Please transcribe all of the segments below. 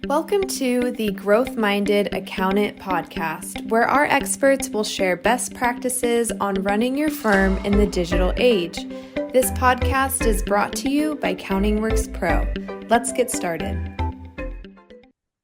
Welcome to the Growth Minded Accountant podcast, where our experts will share best practices on running your firm in the digital age. This podcast is brought to you by CountingWorks Pro. Let's get started.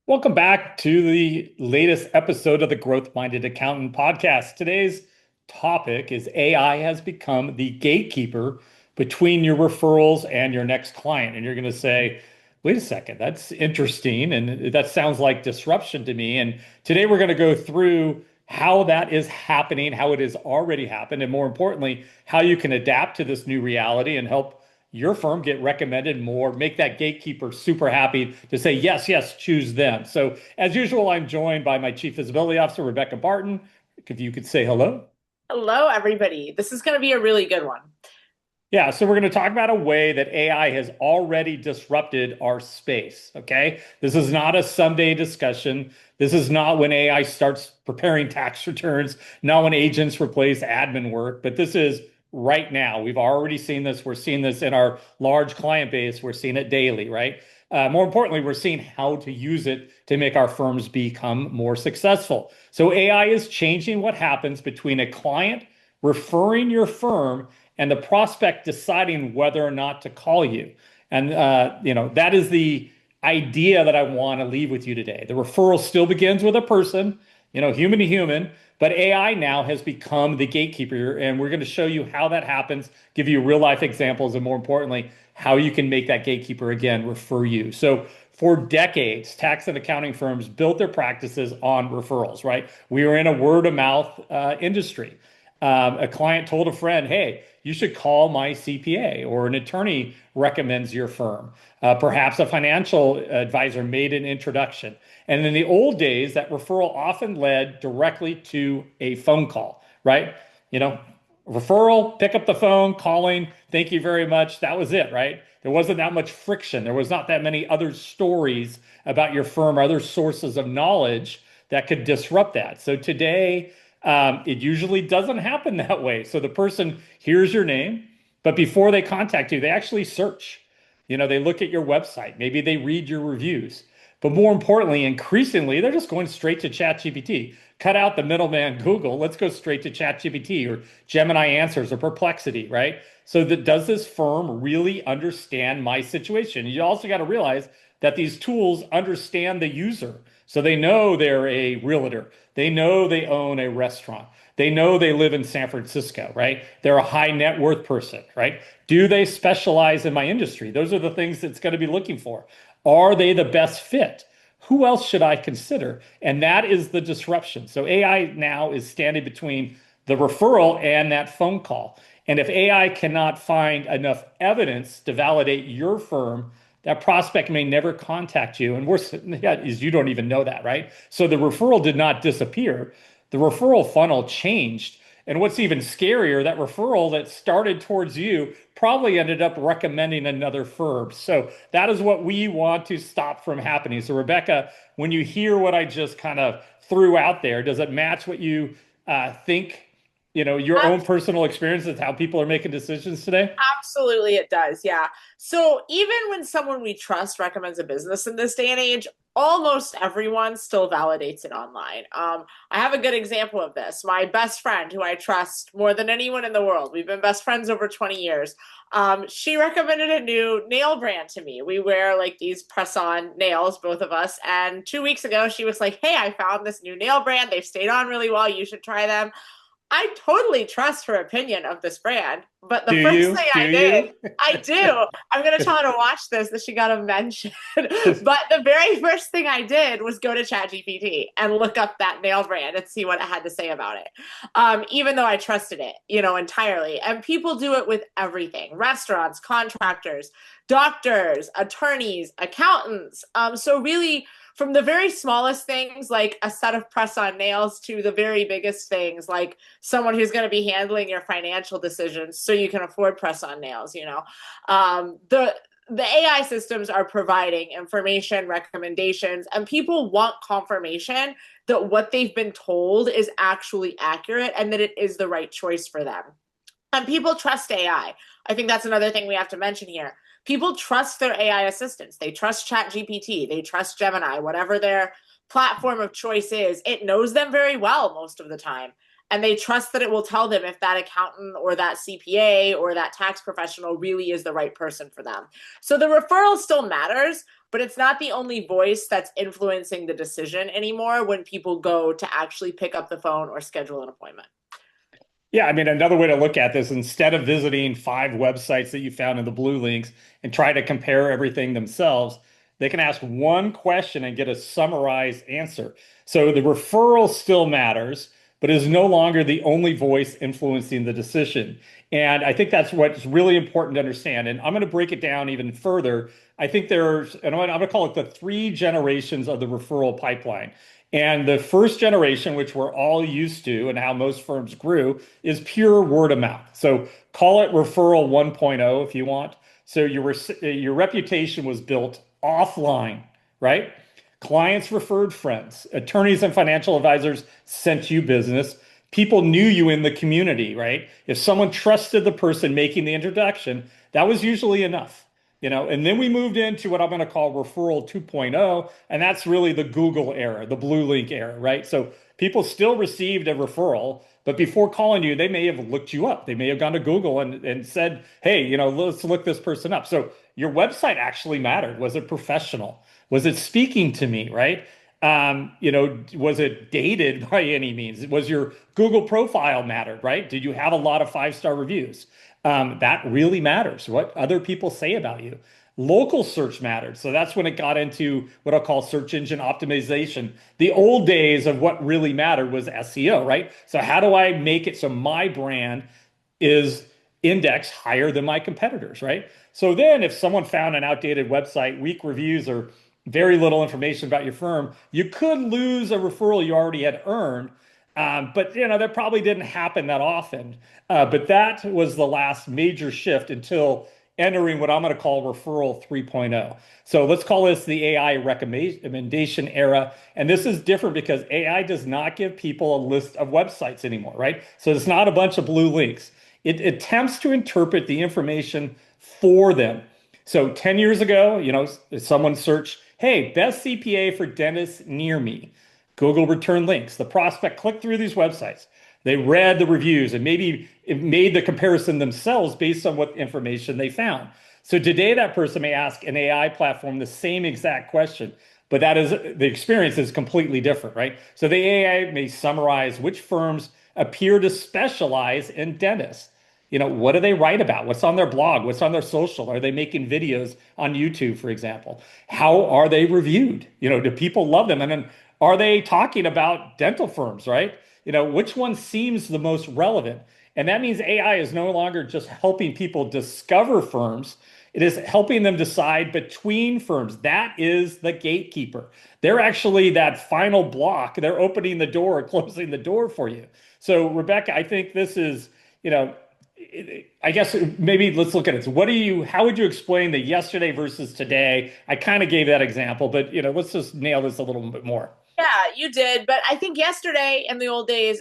Welcome back to the latest episode of the Growth Minded Accountant podcast. Today's topic is AI has become the gatekeeper between your referrals and your next client. And you're going to say, wait a second, that's interesting. And that sounds like disruption to me. And today we're going to go through how that is happening, how it has already happened, and more importantly, how you can adapt to this new reality and help your firm get recommended more, make that gatekeeper super happy to say, yes, yes, choose them. So as usual, I'm joined by my Chief Visibility Officer, Rebekah Barton. If you could say hello. Hello, everybody. This is going to be a really good one. Yeah, so we're going to talk about a way that AI has already disrupted our space, okay? This is not a someday discussion. This is not when AI starts preparing tax returns, not when agents replace admin work, but this is right now. We've already seen this. We're seeing this in our large client base. We're seeing it daily, right? More importantly, we're seeing how to use it to make our firms become more successful. So AI is changing what happens between a client referring your firm and the prospect deciding whether or not to call you. And that is the idea that I want to leave with you today. The referral still begins with a person, human to human, but AI now has become the gatekeeper, and we're going to show you how that happens, give you real life examples, and more importantly, how you can make that gatekeeper again refer you. So for decades, tax and accounting firms built their practices on referrals, right? We were in a word of mouth industry. A client told a friend, hey, you should call my CPA, or an attorney recommends your firm. Perhaps a financial advisor made an introduction. And in the old days, that referral often led directly to a phone call, right? Referral, pick up the phone, calling, thank you very much. That was it, right? There wasn't that much friction. There was not that many other stories about your firm or other sources of knowledge that could disrupt that. So today, it usually doesn't happen that way. So the person hears your name, but before they contact you, they actually search. They look at your website. Maybe they read your reviews. But more importantly, increasingly, they're just going straight to ChatGPT. Cut out the middleman Google. Let's go straight to ChatGPT or Gemini Answers or Perplexity, right? So does this firm really understand my situation? You also got to realize that these tools understand the user. So they know they're a realtor. They know they own a restaurant. They know they live in San Francisco, right? They're a high net worth person, right? Do they specialize in my industry? Those are the things it's going to be looking for. Are they the best fit? Who else should I consider? And that is the disruption. So AI now is standing between the referral and that phone call. And if AI cannot find enough evidence to validate your firm, that prospect may never contact you. And worse is you don't even know that, right? So the referral did not disappear. The referral funnel changed. And what's even scarier, that referral that started towards you probably ended up recommending another firm. So that is what we want to stop from happening. So Rebekah, when you hear what I just kind of threw out there, does it match what you think, your own personal experiences, how people are making decisions today? Absolutely, it does. Yeah. So even when someone we trust recommends a business in this day and age, almost everyone still validates it online. I have a good example of this. My best friend, who I trust more than anyone in the world, we've been best friends over 20 years. She recommended a new nail brand to me. We wear like these press-on nails, both of us. And 2 weeks ago, she was like, hey, I found this new nail brand. They've stayed on really well. You should try them. I totally trust her opinion of this brand, but the first thing I did, I do. I'm going to tell her to watch this, that she got a mention. But the very first thing I did was go to ChatGPT and look up that nail brand and see what it had to say about it. Even though I trusted it, entirely. And people do it with everything: restaurants, contractors, doctors, attorneys, accountants. So really, from the very smallest things like a set of press-on nails to the very biggest things like someone who's going to be handling your financial decisions so you can afford press-on nails, the AI systems are providing information, recommendations, and people want confirmation that what they've been told is actually accurate and that it is the right choice for them. And people trust AI. I think that's another thing we have to mention here. People trust their AI assistants. They trust ChatGPT. They trust Gemini, whatever their platform of choice is. It knows them very well most of the time. And they trust that it will tell them if that accountant or that CPA or that tax professional really is the right person for them. So the referral still matters, but it's not the only voice that's influencing the decision anymore when people go to actually pick up the phone or schedule an appointment. Yeah, I mean, another way to look at this, instead of visiting 5 websites that you found in the blue links and try to compare everything themselves, they can ask one question and get a summarized answer. So the referral still matters, but is no longer the only voice influencing the decision. And I think that's what's really important to understand. And I'm going to break it down even further. I think and I'm going to call it the 3 generations of the referral pipeline. And the first generation, which we're all used to and how most firms grew, is pure word of mouth. So call it referral 1.0 if you want. So your reputation was built offline, right? Clients referred friends, attorneys and financial advisors sent you business. People knew you in the community, right? If someone trusted the person making the introduction, that was usually enough. And then we moved into what I'm going to call referral 2.0, and that's really the Google era, the blue link era, right? So people still received a referral, but before calling you, they may have looked you up. They may have gone to Google and said, hey, let's look this person up. So your website actually mattered. Was it professional? Was it speaking to me, right? Was it dated by any means? Was your Google profile mattered, right? Did you have a lot of 5-star reviews? That really matters. What other people say about you. Local search mattered. So that's when it got into what I'll call search engine optimization. The old days of what really mattered was SEO, right? So how do I make it so my brand is indexed higher than my competitors, right? So then if someone found an outdated website, weak reviews, or very little information about your firm, you could lose a referral you already had earned. But that probably didn't happen that often. But that was the last major shift until entering what I'm going to call referral 3.0. So let's call this the AI recommendation era. And this is different because AI does not give people a list of websites anymore, right? So it's not a bunch of blue links. It attempts to interpret the information for them. So 10 years ago, someone searched, hey, best CPA for dentists near me. Google returned links. The prospect clicked through these websites. They read the reviews and maybe it made the comparison themselves based on what information they found. So today that person may ask an AI platform the same exact question, but the experience is completely different, right? So the AI may summarize which firms appear to specialize in dentists. What do they write about? What's on their blog? What's on their social? Are they making videos on YouTube, for example? How are they reviewed? Do people love them? And then are they talking about dental firms, right? Which one seems the most relevant? And that means AI is no longer just helping people discover firms. It is helping them decide between firms. That is the gatekeeper. They're actually that final block. They're opening the door or closing the door for you. So, Rebekah, I think this is, I guess maybe let's look at it. So how would you explain the yesterday versus today? I kind of gave that example, but let's just nail this a little bit more. Yeah, you did. But I think yesterday in the old days,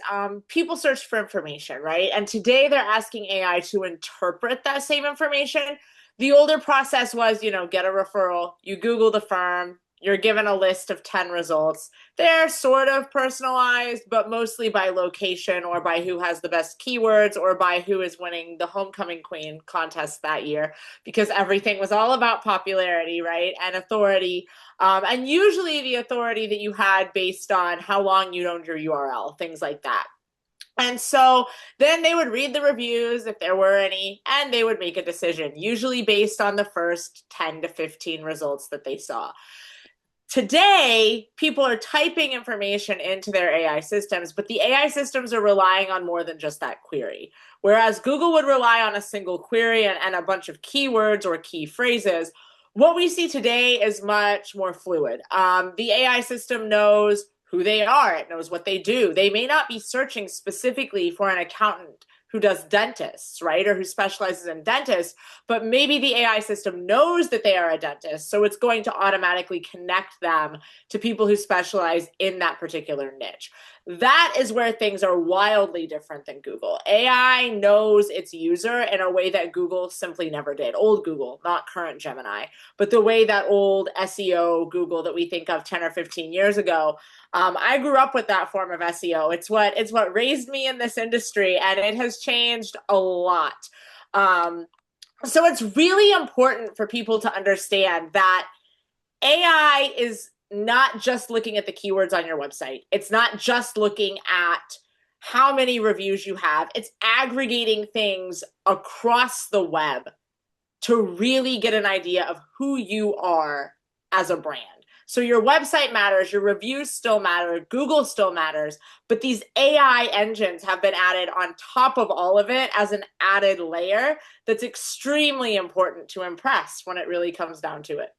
people searched for information, right? And today they're asking AI to interpret that same information. The older process was, get a referral, you Google the firm, you're given a list of 10 results. They're sort of personalized, but mostly by location or by who has the best keywords or by who is winning the homecoming queen contest that year, because everything was all about popularity, right? And authority. And usually the authority that you had based on how long you owned your URL, things like that. And so then they would read the reviews, if there were any, and they would make a decision, usually based on the first 10 to 15 results that they saw. Today, people are typing information into their AI systems, but the AI systems are relying on more than just that query. Whereas Google would rely on a single query and a bunch of keywords or key phrases, what we see today is much more fluid. The AI system knows who they are. It knows what they do. They may not be searching specifically for an accountant who does dentists, right? Or who specializes in dentists, but maybe the AI system knows that they are a dentist. So it's going to automatically connect them to people who specialize in that particular niche. That is where things are wildly different than Google. AI knows its user in a way that Google simply never did. Old Google, not current Gemini, but the way that old SEO Google that we think of 10 or 15 years ago. I grew up with that form of SEO. It's what raised me in this industry, and it has changed a lot. So it's really important for people to understand that AI is not just looking at the keywords on your website. It's not just looking at how many reviews you have. It's aggregating things across the web to really get an idea of who you are as a brand. So your website matters, your reviews still matter, Google still matters, but these AI engines have been added on top of all of it as an added layer that's extremely important to impress when it really comes down to it.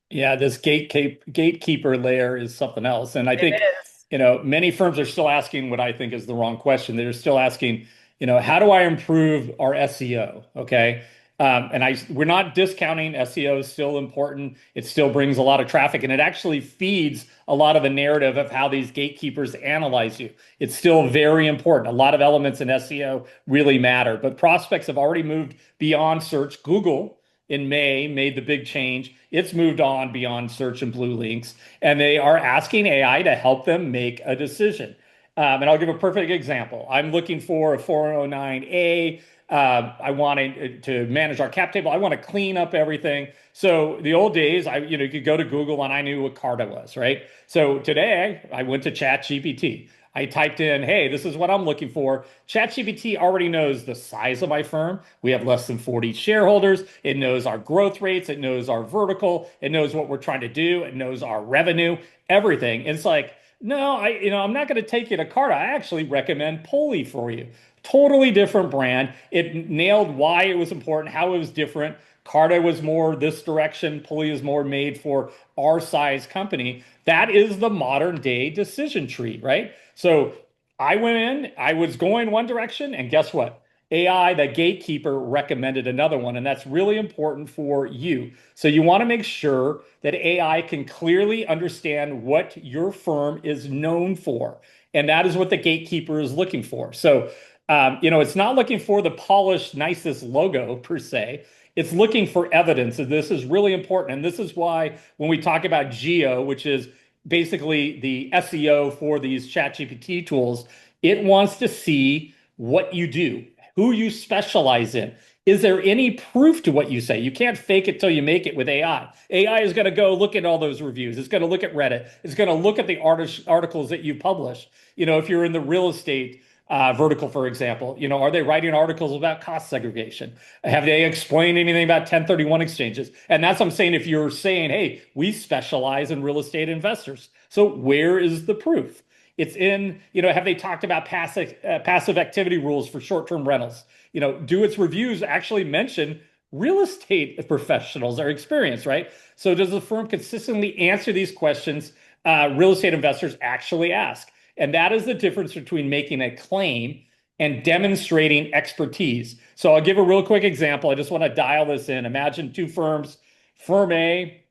Yeah, this gatekeeper layer is something else. And I think, It is. many firms are still asking what I think is the wrong question. They're still asking, how do I improve our SEO? Okay. We're not discounting SEO is still important. It still brings a lot of traffic, and it actually feeds a lot of the narrative of how these gatekeepers analyze you. It's still very important. A lot of elements in SEO really matter, but prospects have already moved beyond search. Google in May made the big change. It's moved on beyond search and blue links, and they are asking AI to help them make a decision. And I'll give a perfect example. I'm looking for a 409A. I wanted to manage our cap table. I want to clean up everything. So the old days, you could go to Google and I knew what Carta was, right? So today I went to ChatGPT. I typed in, hey, this is what I'm looking for. ChatGPT already knows the size of my firm. We have less than 40 shareholders. It knows our growth rates. It knows our vertical. It knows what we're trying to do. It knows our revenue, everything. It's like, no, I'm not going to take you to Carta. I actually recommend Pulley for you. Totally different brand. It nailed why it was important, how it was different. Carta was more this direction. Pulley is more made for our size company. That is the modern day decision tree, right? So I went in, I was going one direction, and guess what? AI, the gatekeeper, recommended another one, and that's really important for you. So you want to make sure that AI can clearly understand what your firm is known for, and that is what the gatekeeper is looking for. So, it's not looking for the polished, nicest logo per se. It's looking for evidence, and this is really important. And this is why when we talk about geo, which is basically the SEO for these ChatGPT tools, it wants to see what you do, who you specialize in. Is there any proof to what you say? You can't fake it till you make it with AI. AI is going to go look at all those reviews. It's going to look at Reddit. It's going to look at the articles that you publish. If you're in the real estate vertical, for example, are they writing articles about cost segregation? Have they explained anything about 1031 exchanges? And that's what I'm saying. If you're saying, hey, we specialize in real estate investors. So where is the proof? It's in, have they talked about passive activity rules for short-term rentals? Do its reviews actually mention real estate professionals or experience, right? So does the firm consistently answer these questions real estate investors actually ask? And that is the difference between making a claim and demonstrating expertise. So I'll give a real quick example. I just want to dial this in. Imagine two firms. Firm A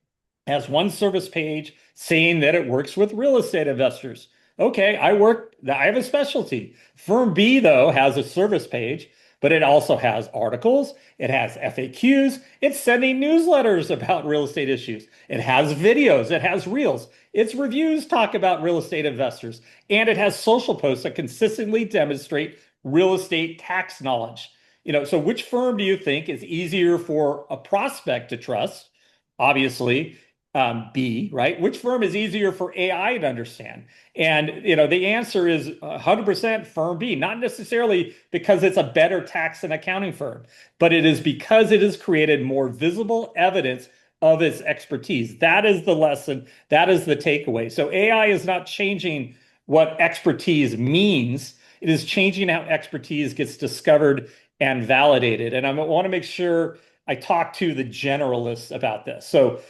has one service page saying that it works with real estate investors. Okay, I have a specialty. Firm B, though, has a service page, but it also has articles. It has FAQs. It's sending newsletters about real estate issues. It has videos. It has reels. Its reviews talk about real estate investors. And it has social posts that consistently demonstrate real estate tax knowledge. So which firm do you think is easier for a prospect to trust? Obviously, B, right? Which firm is easier for AI to understand? And, the answer is 100% firm B, not necessarily because it's a better tax and accounting firm, but it is because it has created more visible evidence of its expertise. That is the lesson. That is the takeaway. So AI is not changing what expertise means. It is changing how expertise gets discovered and validated. And I want to make sure I talk to the generalists about this. So,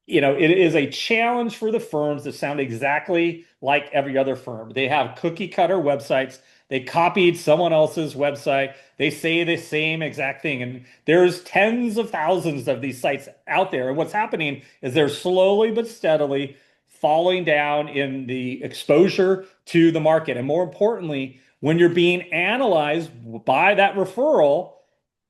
it is a challenge for the firms to sound exactly like every other firm. They have cookie cutter websites. They copied someone else's website. They say the same exact thing. And there's tens of thousands of these sites out there. And what's happening is they're slowly but steadily falling down in the exposure to the market. And more importantly, when you're being analyzed by that referral,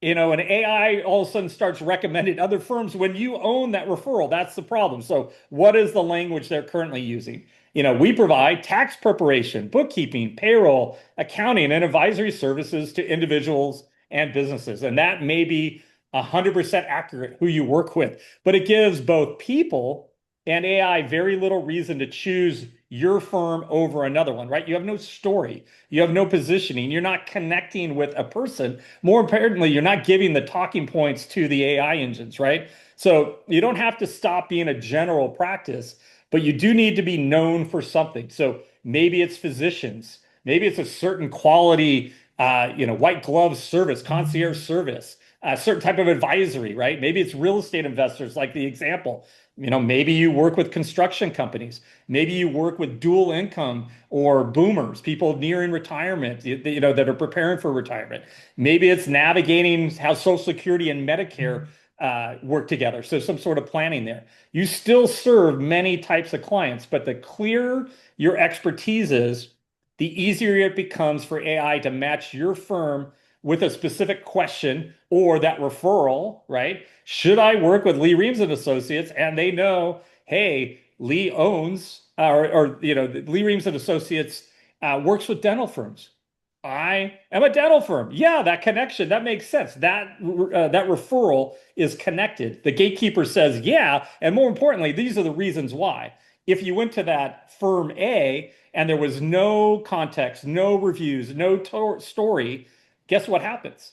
an AI all of a sudden starts recommending other firms when you own that referral. That's the problem. So what is the language they're currently using? We provide tax preparation, bookkeeping, payroll, accounting, and advisory services to individuals and businesses. And that may be 100% accurate who you work with, but it gives both people and AI very little reason to choose your firm over another one, right? You have no story, you have no positioning, you're not connecting with a person. More importantly, you're not giving the talking points to the AI engines, right? So you don't have to stop being a general practice, but you do need to be known for something. So maybe it's physicians, maybe it's a certain quality, white glove service, concierge service, a certain type of advisory, right? Maybe it's real estate investors, like the example. Maybe you work with construction companies. Maybe you work with dual income or boomers, people nearing retirement, that are preparing for retirement. Maybe it's navigating how Social Security and Medicare work together. So some sort of planning there. You still serve many types of clients, but the clearer your expertise is, the easier it becomes for AI to match your firm with a specific question or that referral, right? Should I work with Reams and Associates? And they know, hey, Lee owns, Lee Reams and Associates works with dental firms. I am a dental firm. Yeah, that connection, that makes sense. That referral is connected. The gatekeeper says, yeah, and more importantly, these are the reasons why. If you went to that firm A and there was no context, no reviews, no story, guess what happens?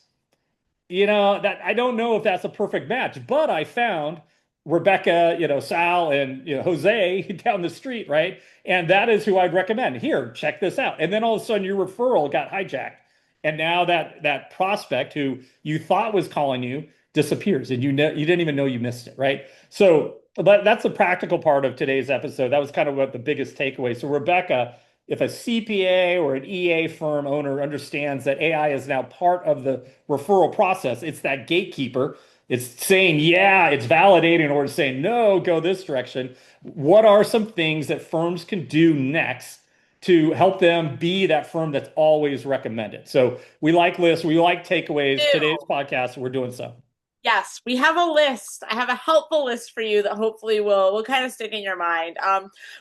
That I don't know if that's a perfect match, but I found Rebecca, Sal, and Jose down the street, right? And that is who I'd recommend. Here, check this out. And then all of a sudden, your referral got hijacked, and now that prospect who you thought was calling you disappears, and you didn't even know you missed it, right? So, but that's the practical part of today's episode. That was kind of what the biggest takeaway. So, Rebecca, if a CPA or an EA firm owner understands that AI is now part of the referral process, it's that gatekeeper. It's saying, yeah, it's validating, or it's saying, no, go this direction. What are some things that firms can do next to help them be that firm that's always recommended? So we like lists, we like takeaways. Today's podcast, we're doing so. Yes, we have a list. I have a helpful list for you that hopefully will kind of stick in your mind.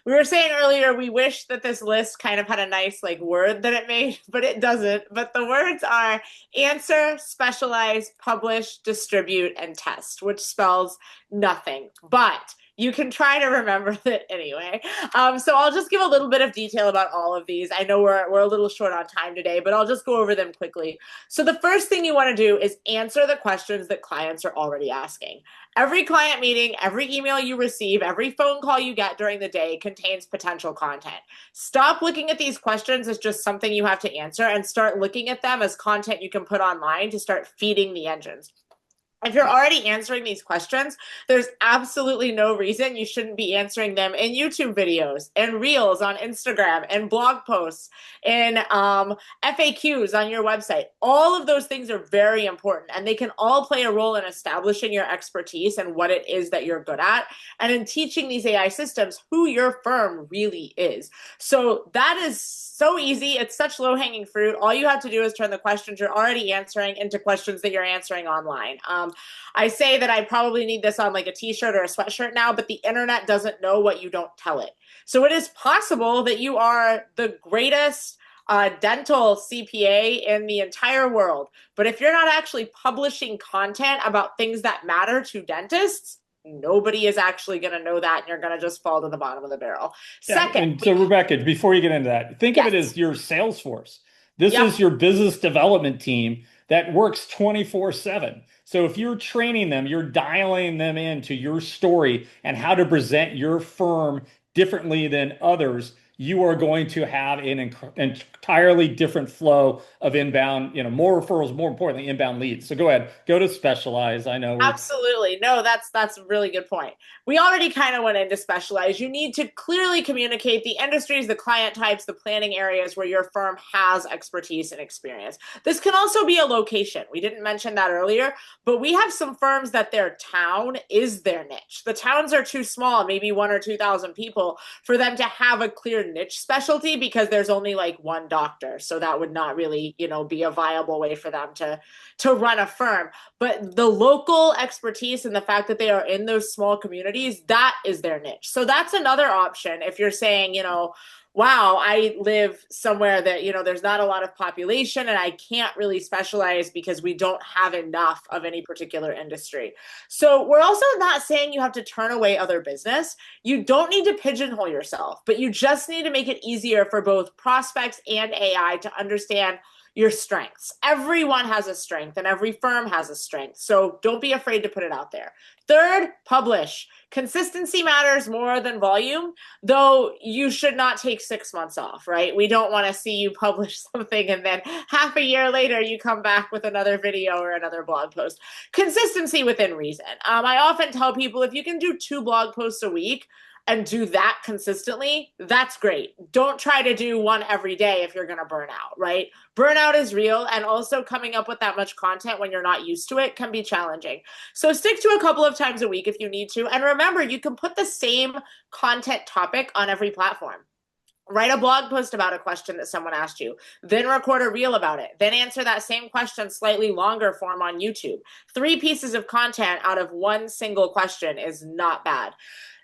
We were saying earlier, we wish that this list kind of had a nice word that it made, but it doesn't. But the words are answer, specialize, publish, distribute, and test, which spells nothing. But you can try to remember it anyway. So I'll just give a little bit of detail about all of these. I know we're a little short on time today, but I'll just go over them quickly. So the first thing you want to do is answer the questions that clients are already asking. Every client meeting, every email you receive, every phone call you get during the day contains potential content. Stop looking at these questions as just something you have to answer and start looking at them as content you can put online to start feeding the engines. If you're already answering these questions, there's absolutely no reason you shouldn't be answering them in YouTube videos and Reels on Instagram and blog posts and FAQs on your website. All of those things are very important, and they can all play a role in establishing your expertise and what it is that you're good at, and in teaching these AI systems who your firm really is. So that is so easy. It's such low-hanging fruit. All you have to do is turn the questions you're already answering into questions that you're answering online. I say that I probably need this on a t-shirt or a sweatshirt now, but the internet doesn't know what you don't tell it. So it is possible that you are the greatest dental CPA in the entire world. But if you're not actually publishing content about things that matter to dentists, nobody is actually going to know that, and you're going to just fall to the bottom of the barrel. Second. And so Rebecca, before you get into that, think of it as your sales force. This is your business development team that works 24/7. So if you're training them, you're dialing them into your story and how to present your firm differently than others, you are going to have an entirely different flow of inbound, more referrals, more importantly, inbound leads. So go ahead, go to specialize. I know Absolutely. No, that's a really good point. We already kind of went into specialize. You need to clearly communicate the industries, the client types, the planning areas where your firm has expertise and experience. This can also be a location. We didn't mention that earlier, but we have some firms that their town is their niche. The towns are too small, maybe 1 or 2,000 people, for them to have a clear niche specialty because there's only like one doctor. So that would not really, be a viable way for them to run a firm. But the local expertise and the fact that they are in those small communities, that is their niche. So that's another option. If you're saying, wow, I live somewhere that, there's not a lot of population and I can't really specialize because we don't have enough of any particular industry. So we're also not saying you have to turn away other business. You don't need to pigeonhole yourself, but you just need to make it easier for both prospects and AI to understand your strengths. Everyone has a strength and every firm has a strength. So don't be afraid to put it out there. Third, publish. Consistency matters more than volume, though you should not take 6 months off, right? We don't want to see you publish something and then half a year later you come back with another video or another blog post. Consistency within reason. I often tell people if you can do 2 blog posts a week, and do that consistently, that's great. Don't try to do one every day if you're going to burn out, right? Burnout is real, and also coming up with that much content when you're not used to it can be challenging. So stick to a couple of times a week if you need to. And remember, you can put the same content topic on every platform. Write a blog post about a question that someone asked you, then record a reel about it, then answer that same question slightly longer form on YouTube. 3 pieces of content out of 1 single question is not bad.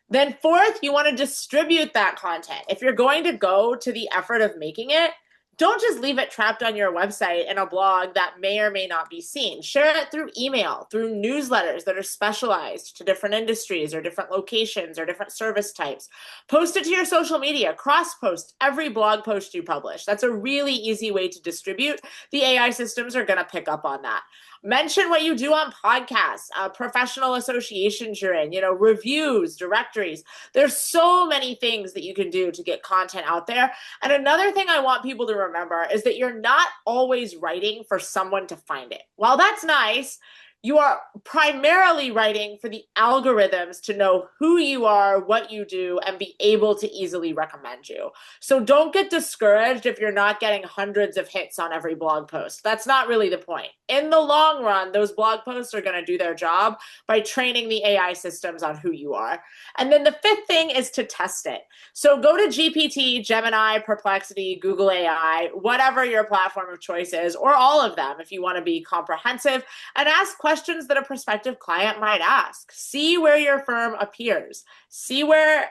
Then fourth, you want to distribute that content. If you're going to go to the effort of making it, don't just leave it trapped on your website in a blog that may or may not be seen. Share it through email, through newsletters that are specialized to different industries or different locations or different service types. Post it to your social media. Cross-post every blog post you publish. That's a really easy way to distribute. The AI systems are going to pick up on that. Mention what you do on podcasts, professional associations you're in, reviews, directories. There's so many things that you can do to get content out there. And another thing I want people to remember is that you're not always writing for someone to find it. While that's nice, you are primarily writing for the algorithms to know who you are, what you do, and be able to easily recommend you. So don't get discouraged if you're not getting hundreds of hits on every blog post. That's not really the point. In the long run, those blog posts are going to do their job by training the AI systems on who you are. And then the 5th thing is to test it. So go to GPT, Gemini, Perplexity, Google AI, whatever your platform of choice is, or all of them if you want to be comprehensive, and ask questions that a prospective client might ask. See where your firm appears. See where,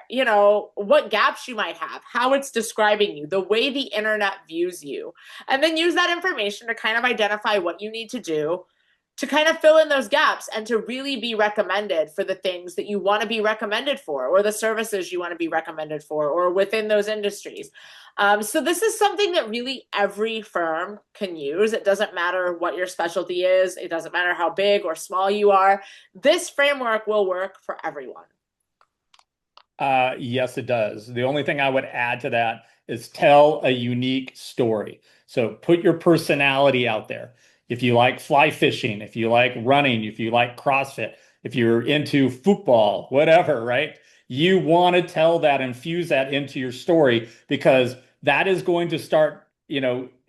what gaps you might have, how it's describing you, the way the internet views you. And then use that information to kind of identify what you need to do to kind of fill in those gaps and to really be recommended for the things that you want to be recommended for, or the services you want to be recommended for, or within those industries. So this is something that really every firm can use. It doesn't matter what your specialty is. It doesn't matter how big or small you are. This framework will work for everyone. Yes, it does. The only thing I would add to that is tell a unique story. So put your personality out there. If you like fly fishing, if you like running, if you like CrossFit, if you're into football, whatever, right? You want to tell that, infuse that into your story, because that is going to start,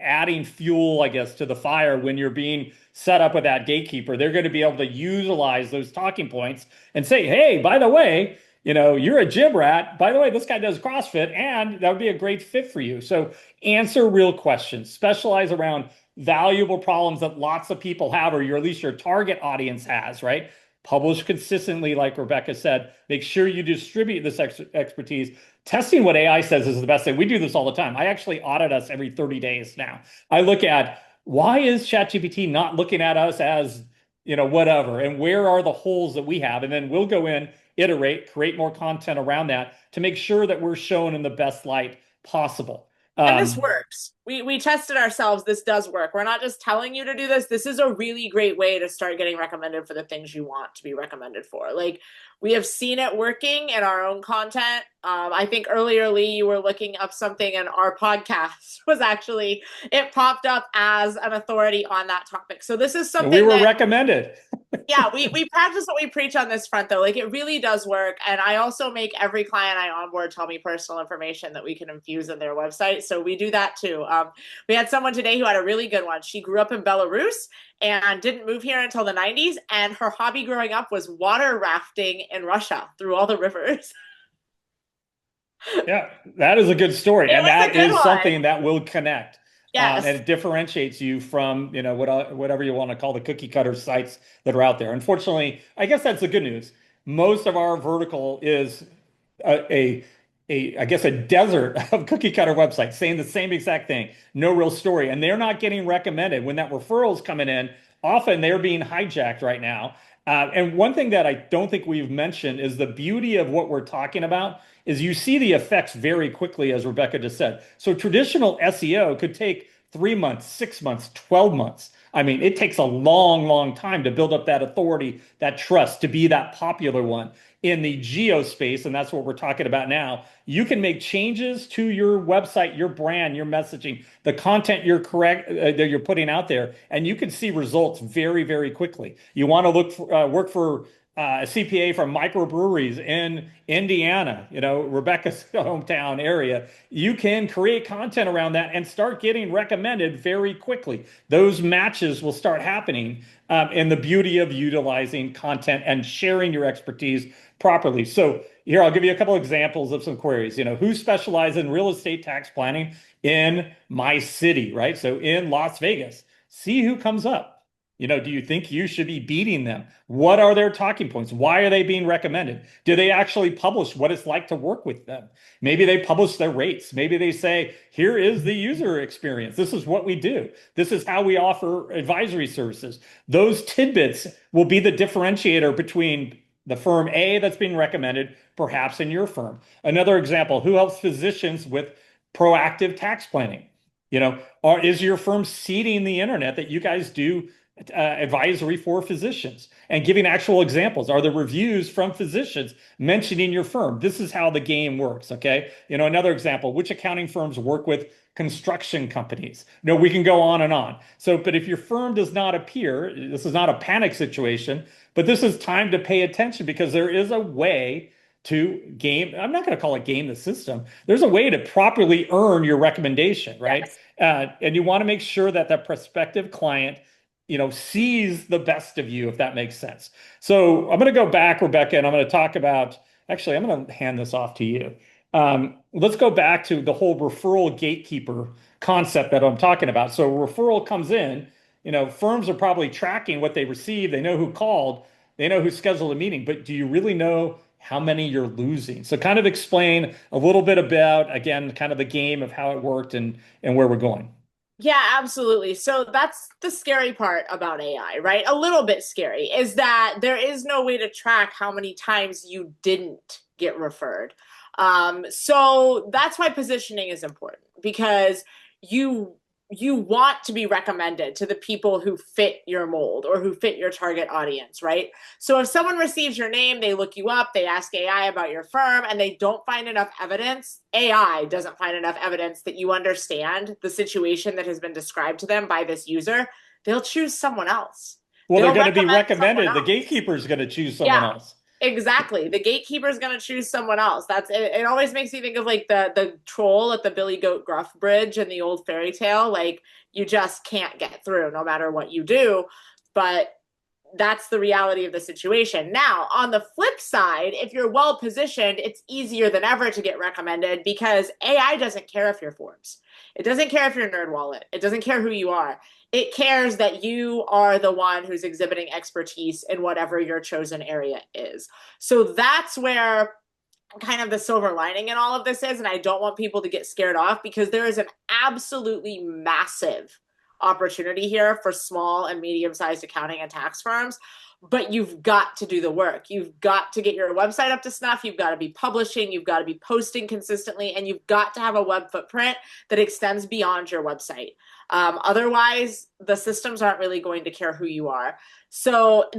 adding fuel, I guess, to the fire when you're being set up with that gatekeeper. They're going to be able to utilize those talking points and say, hey, by the way, you're a gym rat. By the way, this guy does CrossFit, and that would be a great fit for you. So answer real questions, specialize around valuable problems that lots of people have, or at least your target audience has, right? Publish consistently, like Rebekah said. Make sure you distribute this expertise. Testing what AI says is the best thing. We do this all the time. I actually audit us every 30 days now. I look at, why is ChatGPT not looking at us as, whatever, and where are the holes that we have? And then we'll go in, iterate, create more content around that to make sure that we're shown in the best light possible. And this works. We tested ourselves. This does work. We're not just telling you to do this. This is a really great way to start getting recommended for the things you want to be recommended for. Like, we have seen it working in our own content. I think earlier, Lee, you were looking up something, and our podcast was actually, it popped up as an authority on that topic. So this is something we were recommended. Yeah, we practice what we preach on this front, though. Like, it really does work. And I also make every client I onboard tell me personal information that we can infuse in their website. So we do that too. We had someone today who had a really good one. She grew up in Belarus and didn't move here until the 90s. And her hobby growing up was water rafting in Russia through all the rivers. Yeah, that is a good story. And that is something that will connect. Yes. And it differentiates you from, whatever you want to call the cookie cutter sites that are out there. Unfortunately, I guess that's the good news. Most of our vertical is I guess a desert of cookie cutter websites saying the same exact thing. No real story. And they're not getting recommended. When that referral's coming in, often they're being hijacked right now. And one thing that I don't think we've mentioned is the beauty of what we're talking about is you see the effects very quickly, as Rebekah just said. So traditional SEO could take 3 months, 6 months, 12 months. I mean, it takes a long, long time to build up that authority, that trust, to be that popular one. In the geo space, and that's what we're talking about now, you can make changes to your website, your brand, your messaging, the content that you're putting out there, and you can see results very, very quickly. You want to work for a CPA from microbreweries in Indiana, Rebekah's hometown area. You can create content around that and start getting recommended very quickly. Those matches will start happening, and the beauty of utilizing content and sharing your expertise properly. So here, I'll give you a couple examples of some queries. Who specializes in real estate tax planning in my city, right? So in Las Vegas, see who comes up. Do you think you should be beating them? What are their talking points? Why are they being recommended? Do they actually publish what it's like to work with them? Maybe they publish their rates. Maybe they say, here is the user experience. This is what we do. This is how we offer advisory services. Those tidbits will be the differentiator between the firm A that's being recommended, perhaps in your firm. Another example, who helps physicians with proactive tax planning? Or is your firm seeding the internet that you guys do advisory for physicians and giving actual examples? Are there reviews from physicians mentioning your firm? This is how the game works. Okay. Another example, which accounting firms work with construction companies? We can go on and on. But if your firm does not appear, this is not a panic situation, but this is time to pay attention, because there is a way to game. I'm not going to call it game the system. There's a way to properly earn your recommendation, right? Yes. And you want to make sure that that prospective client sees the best of you, if that makes sense. So I'm going to go back, Rebekah, and I'm going to talk about, actually, I'm going to hand this off to you. Let's go back to the whole referral gatekeeper concept that I'm talking about. So referral comes in, firms are probably tracking what they received. They know who called, they know who scheduled a meeting, but do you really know how many you're losing? So kind of explain a little bit about, again, kind of the game of how it worked and where we're going. Yeah, absolutely. So that's the scary part about AI, right? A little bit scary is that there is no way to track how many times you didn't get referred. So that's why positioning is important, because you want to be recommended to the people who fit your mold or who fit your target audience, right? So if someone receives your name, they look you up, they ask AI about your firm, and they don't find enough evidence, AI doesn't find enough evidence that you understand the situation that has been described to them by this user, they'll choose someone else. Well, they're going to be recommended. The gatekeeper is going to choose someone else. Exactly. The gatekeeper is going to choose someone else. That's it. It always makes me think of like the troll at the Billy Goat Gruff Bridge in the old fairy tale. Like, you just can't get through no matter what you do. But that's the reality of the situation. Now, on the flip side, if you're well positioned, it's easier than ever to get recommended, because AI doesn't care if you're Forbes. It doesn't care if you're NerdWallet. It doesn't care who you are. It cares that you are the one who's exhibiting expertise in whatever your chosen area is. So that's where kind of the silver lining in all of this is. And I don't want people to get scared off, because there is an absolutely massive opportunity here for small and medium-sized accounting and tax firms. but you've got to do the work. You've got to get your website up to snuff. You've got to be publishing. You've got to be posting consistently, and you've got to have a web footprint that extends beyond your website. Otherwise, the systems aren't really going to care who you are. So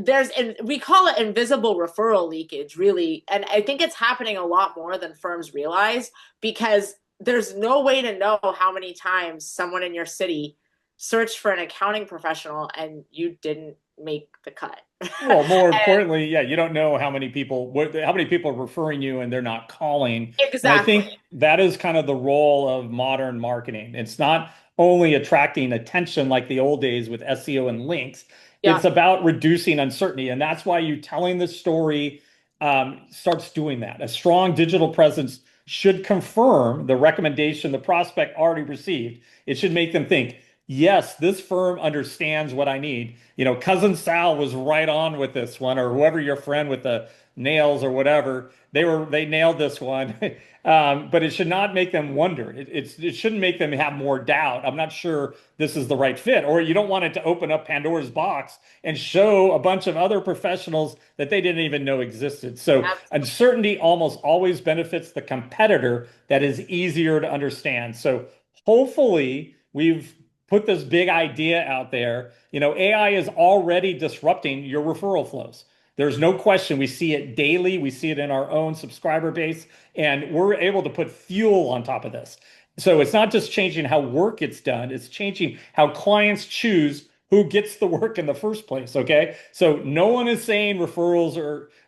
we call it invisible referral leakage, really. And I think it's happening a lot more than firms realize, because there's no way to know how many times someone in your city searched for an accounting professional and you didn't make the cut. Well, more importantly, yeah, you don't know how many people are referring you and they're not calling. And I think Exactly. that is kind of the role of modern marketing. It's not only attracting attention like the old days with SEO and links, Yeah. it's about reducing uncertainty. And that's why you telling the story starts doing that. A strong digital presence should confirm the recommendation the prospect already received. It should make them think, yes, this firm understands what I need. Cousin Sal was right on with this one, or whoever your friend with the nails or whatever, they nailed this one. But it should not make them wonder. It shouldn't make them have more doubt. I'm not sure this is the right fit. Or you don't want it to open up Pandora's box and show a bunch of other professionals that they didn't even know existed. So Absolutely. uncertainty almost always benefits the competitor that is easier to understand. So hopefully we've put this big idea out there. AI is already disrupting your referral flows. There's no question. We see it daily. We see it in our own subscriber base, and we're able to put fuel on top of this. So it's not just changing how work gets done, it's changing how clients choose who gets the work in the first place. Okay. So no one is saying referrals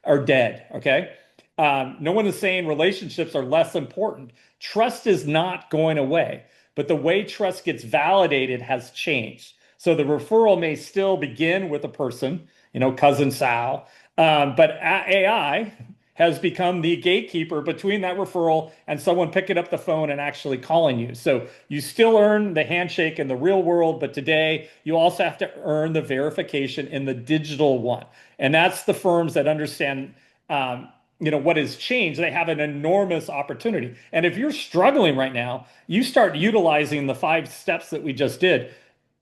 are dead. Okay. No one is saying relationships are less important. Trust is not going away, but the way trust gets validated has changed. So the referral may still begin with a person, cousin Sal, but AI has become the gatekeeper between that referral and someone picking up the phone and actually calling you. So you still earn the handshake in the real world, but today you also have to earn the verification in the digital one. And that's the firms that understand what has changed. They have an enormous opportunity. And if you're struggling right now, you start utilizing the 5 steps that we just did,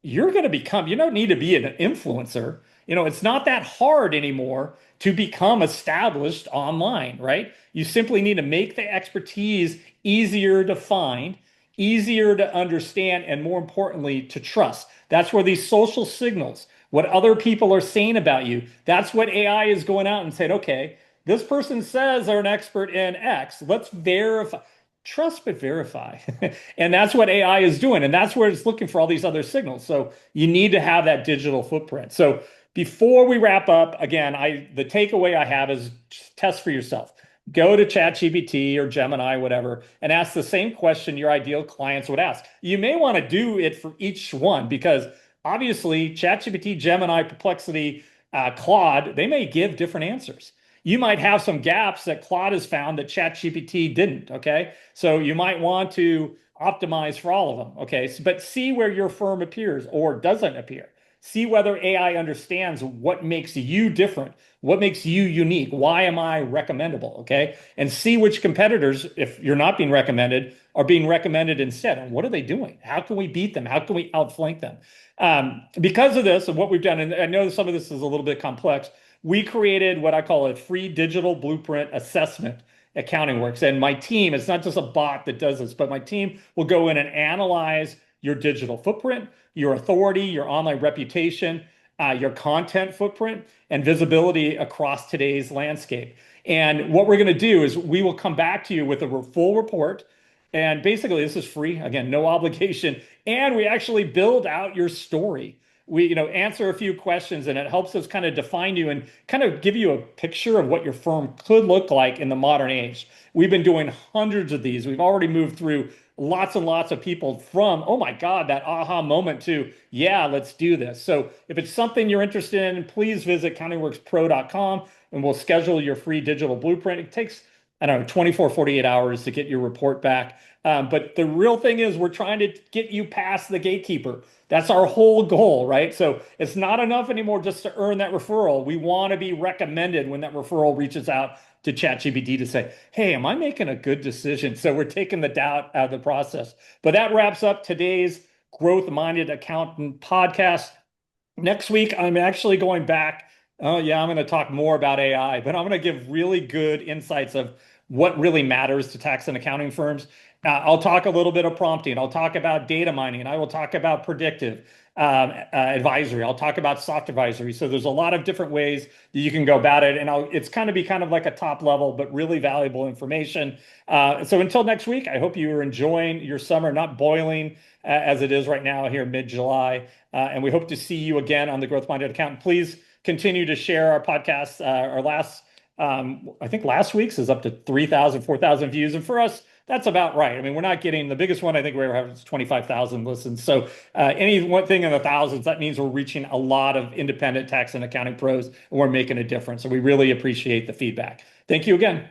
you're going to become, you don't need to be an influencer. It's not that hard anymore to become established online, right? You simply need to make the expertise easier to find, easier to understand, and more importantly, to trust. That's where these social signals, what other people are saying about you, that's what AI is going out and saying, okay, this person says they're an expert in X. Let's verify. Trust but verify. And that's what AI is doing. And that's where it's looking for all these other signals. So you need to have that digital footprint. So before we wrap up, again, the takeaway I have is test for yourself. Go to ChatGPT or Gemini, whatever, and ask the same question your ideal clients would ask. You may want to do it for each one because obviously ChatGPT, Gemini, Perplexity, Claude, they may give different answers. You might have some gaps that Claude has found that ChatGPT didn't. Okay. So you might want to optimize for all of them. Okay. But see where your firm appears or doesn't appear. See whether AI understands what makes you different, what makes you unique. Why am I recommendable? Okay. And see which competitors, if you're not being recommended, are being recommended instead. And what are they doing? How can we beat them? How can we outflank them? Because of this and what we've done, and I know some of this is a little bit complex, we created what I call a free digital blueprint assessment at CountingWorks. And my team, it's not just a bot that does this, but my team will go in and analyze your digital footprint, your authority, your online reputation, your content footprint, and visibility across today's landscape. And what we're going to do is we will come back to you with a full report. And basically, this is free. Again, no obligation. And we actually build out your story. We answer a few questions, and it helps us kind of define you and kind of give you a picture of what your firm could look like in the modern age. We've been doing hundreds of these. We've already moved through lots and lots of people from, oh my God, that aha moment to, yeah, let's do this. So if it's something you're interested in, please visit countingworkspro.com and we'll schedule your free digital blueprint. It takes, I don't know, 24, 48 hours to get your report back. But the real thing is we're trying to get you past the gatekeeper. That's our whole goal, right? So it's not enough anymore just to earn that referral. We want to be recommended when that referral reaches out to ChatGPT to say, hey, am I making a good decision? So we're taking the doubt out of the process. But that wraps up today's Growth Minded Accountant podcast. Next week, I'm actually going back Oh, yeah, I'm going to talk more about AI, but I'm going to give really good insights of what really matters to tax and accounting firms. I'll talk a little bit of prompting. I'll talk about data mining. I will talk about predictive advisory. I'll talk about soft advisory. So there's a lot of different ways that you can go about it, and it's kind of be kind of like a top level, but really valuable information. So until next week, I hope you are enjoying your summer, not boiling as it is right now here mid-July. And we hope to see you again on the Growth Minded Accountant. Please continue to share our podcast. I think last week's is up to 3,000, 4,000 views. And for us, that's about right. I mean, we're not getting the biggest one I think we ever have is 25,000 listens. So any one thing in the thousands, that means we're reaching a lot of independent tax and accounting pros, and we're making a difference. So we really appreciate the feedback. Thank you again.